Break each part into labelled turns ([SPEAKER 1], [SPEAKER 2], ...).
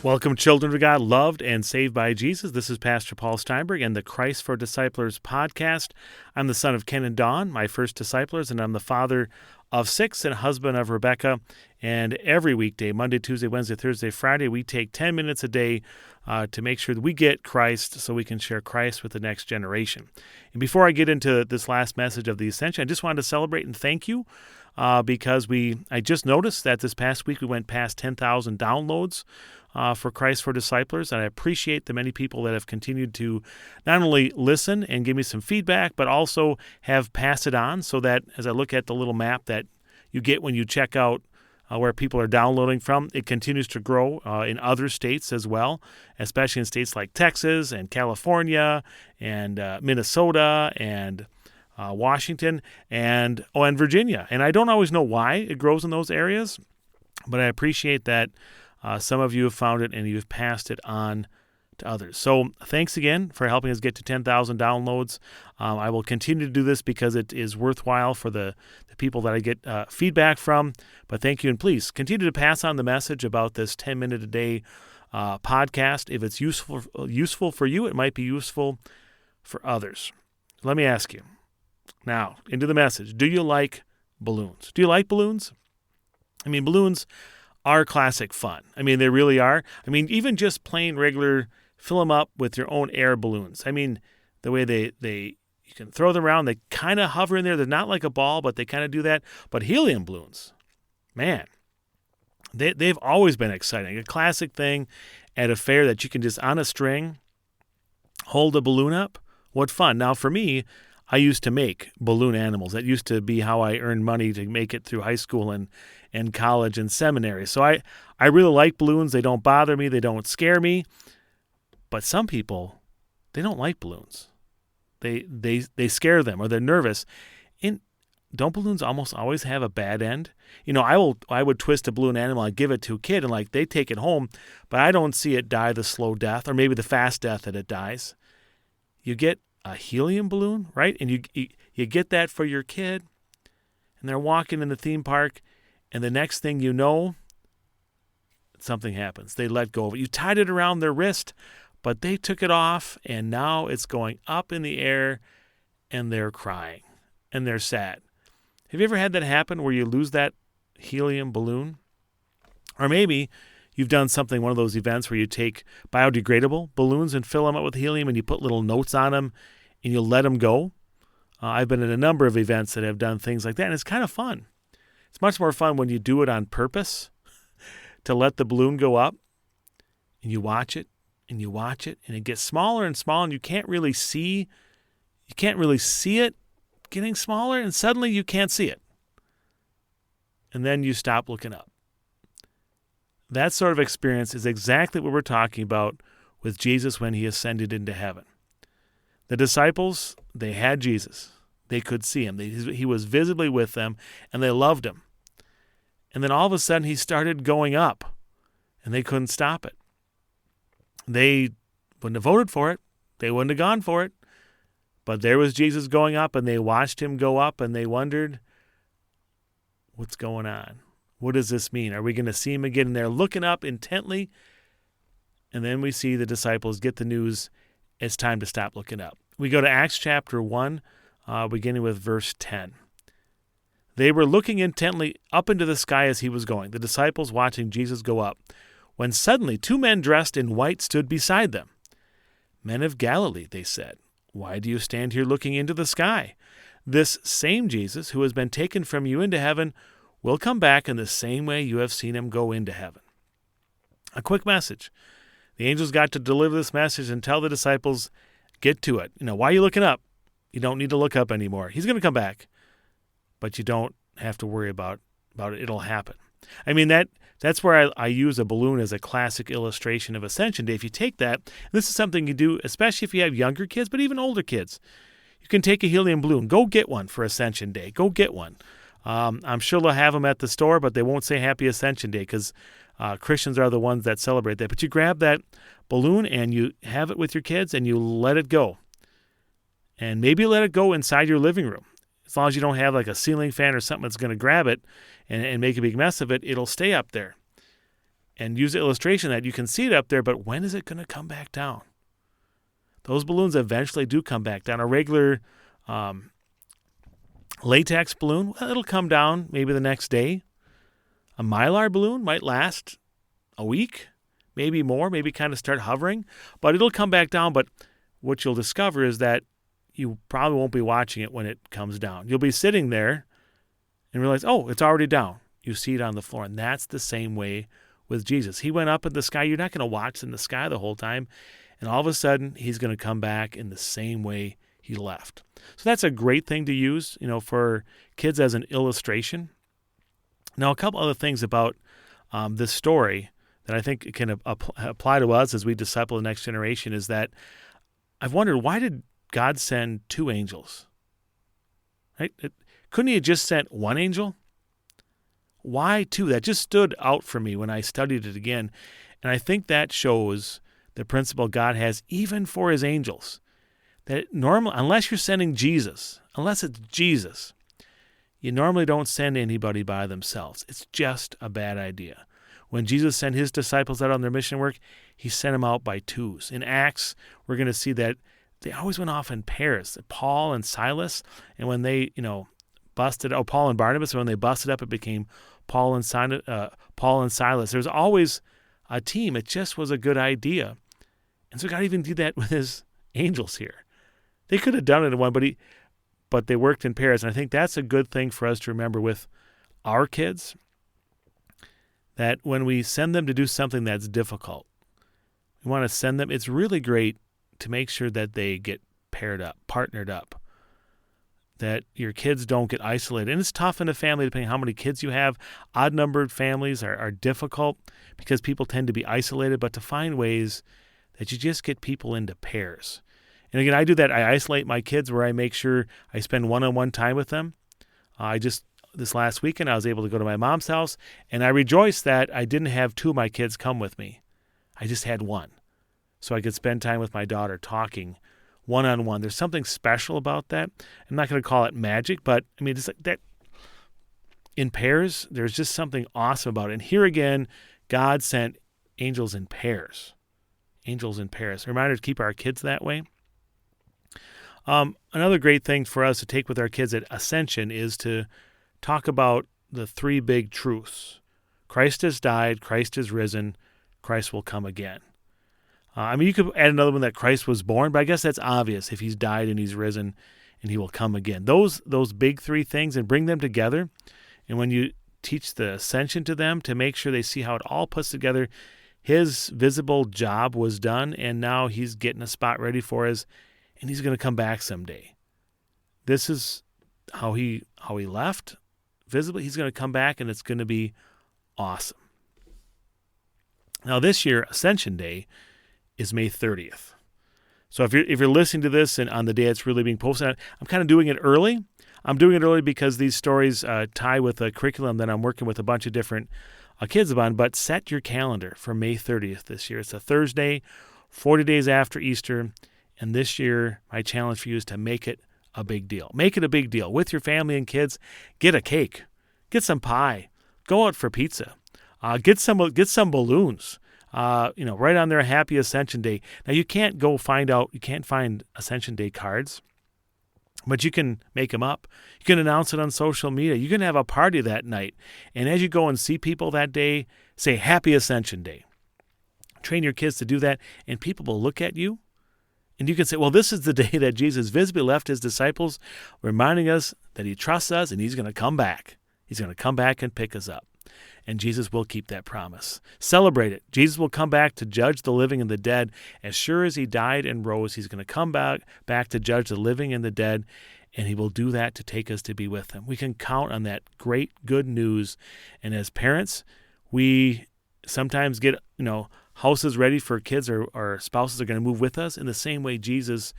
[SPEAKER 1] Welcome, children of God, loved and saved by Jesus. This is Pastor Paul Steinberg and the Christ for Disciplers podcast. I'm the son of Ken and Dawn, my first disciplers, and I'm the father of 6 and husband of Rebecca. And every weekday, Monday, Tuesday, Wednesday, Thursday, Friday, we take 10 minutes a day to make sure that we get Christ so we can share Christ with the next generation. And before I get into this last message of the Ascension, I just wanted to celebrate and thank you because I just noticed that this past week we went past 10,000 downloads for Christ for Disciplers, and I appreciate the many people that have continued to not only listen and give me some feedback, but also have passed it on so that as I look at the little map that you get when you check out where people are downloading from, it continues to grow in other states as well, especially in states like Texas and California and Minnesota and Washington and Virginia. And I don't always know why it grows in those areas, but I appreciate that some of you have found it and you've passed it on to others. So thanks again for helping us get to 10,000 downloads. I will continue to do this because it is worthwhile for the people that I get feedback from. But thank you, and please continue to pass on the message about this 10-minute-a-day podcast. If it's useful for you, it might be useful for others. Let me ask you now, into the message. Do you like balloons? Do you like balloons? I mean, balloons are classic fun. I mean, they really are. I mean, even just plain regular, fill them up with your own air balloons. I mean, the way you can throw them around, they kind of hover in there. They're not like a ball, but they kind of do that. But helium balloons, man, they've always been exciting. A classic thing at a fair that you can just, on a string, hold a balloon up. What fun. Now, for me, I used to make balloon animals. That used to be how I earned money to make it through high school and college and seminary. So I really like balloons. They don't bother me. They don't scare me. But some people, they don't like balloons. They scare them or they're nervous. And don't balloons almost always have a bad end? You know, I would twist a balloon animal, I'd give it to a kid, and like they take it home, but I don't see it die the slow death or maybe the fast death that it dies. You get a helium balloon, right? And you get that for your kid, and they're walking in the theme park, and the next thing you know, something happens. They let go of it. You tied it around their wrist, but they took it off, and now it's going up in the air, and they're crying, and they're sad. Have you ever had that happen where you lose that helium balloon? Or maybe you've done something, one of those events where you take biodegradable balloons and fill them up with helium, and you put little notes on them, and you let them go. I've been at a number of events that have done things like that, and it's kind of fun. It's much more fun when you do it on purpose to let the balloon go up, and you watch it, and you watch it, and it gets smaller and smaller, and you can't really see it getting smaller, and suddenly you can't see it. And then you stop looking up. That sort of experience is exactly what we're talking about with Jesus when he ascended into heaven. The disciples, they had Jesus. They could see him. He was visibly with them, and they loved him. And then all of a sudden, he started going up, and they couldn't stop it. They wouldn't have voted for it. They wouldn't have gone for it. But there was Jesus going up, and they watched him go up, and they wondered, what's going on? What does this mean? Are we going to see him again? And they're looking up intently, and then we see the disciples get the news, it's time to stop looking up. We go to Acts chapter 1, beginning with verse 10. They were looking intently up into the sky as he was going, the disciples watching Jesus go up, when suddenly 2 men dressed in white stood beside them. Men of Galilee, they said, why do you stand here looking into the sky? This same Jesus who has been taken from you into heaven will come back in the same way you have seen him go into heaven. A quick message. The angels got to deliver this message and tell the disciples, get to it. Why are you looking up? You don't need to look up anymore. He's going to come back. But you don't have to worry about it. It'll happen. I mean, that's where I use a balloon as a classic illustration of Ascension Day. If you take that, this is something you do, especially if you have younger kids, but even older kids. You can take a helium balloon. Go get one for Ascension Day. Go get one. I'm sure they'll have them at the store, but they won't say Happy Ascension Day because Christians are the ones that celebrate that. But you grab that balloon and you have it with your kids and you let it go. And maybe let it go inside your living room. As long as you don't have like a ceiling fan or something that's going to grab it and make a big mess of it, it'll stay up there. And use the illustration that you can see it up there, but when is it going to come back down? Those balloons eventually do come back down. A regular latex balloon, well, it'll come down maybe the next day. A Mylar balloon might last a week, maybe more, maybe kind of start hovering, but it'll come back down. But what you'll discover is that you probably won't be watching it when it comes down. You'll be sitting there and realize, oh, it's already down. You see it on the floor. And that's the same way with Jesus. He went up in the sky. You're not going to watch in the sky the whole time. And all of a sudden, he's going to come back in the same way he left. So that's a great thing to use, for kids as an illustration. Now, a couple other things about this story that I think can apply to us as we disciple the next generation is that I've wondered, why did God send two angels? Right? Couldn't he have just sent one angel? Why two? That just stood out for me when I studied it again. And I think that shows the principle God has even for his angels. That normally, unless you're sending Jesus, unless it's Jesus, you normally don't send anybody by themselves. It's just a bad idea. When Jesus sent his disciples out on their mission work, he sent them out by twos. In Acts, we're going to see that they always went off in pairs. Paul and Silas, and when they, Paul and Barnabas, when they busted up, it became Paul and Silas. There's always a team. It just was a good idea. And so God even did that with his angels here. They could have done it in one, but they worked in pairs. And I think that's a good thing for us to remember with our kids, that when we send them to do something that's difficult, we want to send them, it's really great to make sure that they get paired up, partnered up, that your kids don't get isolated. And it's tough in a family, depending on how many kids you have. Odd-numbered families are difficult because people tend to be isolated, but to find ways that you just get people into pairs. And again, I do that. I isolate my kids where I make sure I spend one-on-one time with them. This last weekend, I was able to go to my mom's house, and I rejoiced that I didn't have two of my kids come with me. I just had one. So I could spend time with my daughter talking one-on-one. There's something special about that. I'm not going to call it magic, but I mean, it's like that in pairs, there's just something awesome about it. And here again, God sent angels in pairs. Angels in pairs. A reminder to keep our kids that way. Another great thing for us to take with our kids at Ascension is to talk about the three big truths. Christ has died, Christ is risen, Christ will come again. You could add another one that Christ was born, but I guess that's obvious if he's died and he's risen and he will come again. Those big three things, and bring them together. And when you teach the ascension to them, to make sure they see how it all puts together, his visible job was done, and now he's getting a spot ready for us, and he's going to come back someday. This is how he left visibly. He's going to come back, and it's going to be awesome. Now this year, Ascension Day is May 30th. So if you're listening to this and on the day it's really being posted, I'm kind of doing it early. I'm doing it early because these stories tie with a curriculum that I'm working with a bunch of different kids on. But set your calendar for May 30th this year. It's a Thursday, 40 days after Easter. And this year, my challenge for you is to make it a big deal. Make it a big deal with your family and kids. Get a cake. Get some pie. Go out for pizza. Get some balloons. Right on their Happy Ascension Day. Now you can't find Ascension Day cards, but you can make them up. You can announce it on social media. You can have a party that night. And as you go and see people that day, say Happy Ascension Day. Train your kids to do that, and people will look at you, and you can say, well, this is the day that Jesus visibly left his disciples, reminding us that he trusts us and he's going to come back. He's going to come back and pick us up. And Jesus will keep that promise. Celebrate it. Jesus will come back to judge the living and the dead. As sure as he died and rose, he's going to come back to judge the living and the dead, and he will do that to take us to be with him. We can count on that great good news. And as parents, we sometimes get, houses ready for kids or spouses are going to move with us. In the same way, Jesus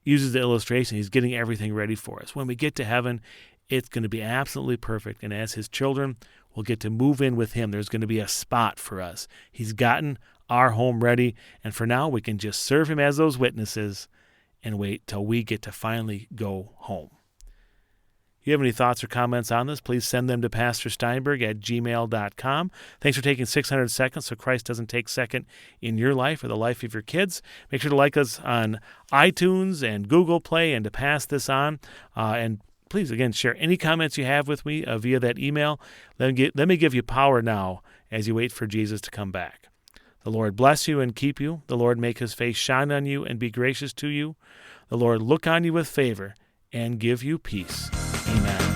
[SPEAKER 1] uses the illustration. He's getting everything ready for us. When we get to heaven, it's going to be absolutely perfect. And as his children, we'll get to move in with him. There's going to be a spot for us. He's gotten our home ready. And for now, we can just serve him as those witnesses and wait till we get to finally go home. If you have any thoughts or comments on this, please send them to pastorsteinberg@gmail.com. Thanks for taking 600 seconds so Christ doesn't take second in your life or the life of your kids. Make sure to like us on iTunes and Google Play and to pass this on. And please, again, share any comments you have with me via that email. Let me give you power now as you wait for Jesus to come back. The Lord bless you and keep you. The Lord make his face shine on you and be gracious to you. The Lord look on you with favor and give you peace. Amen.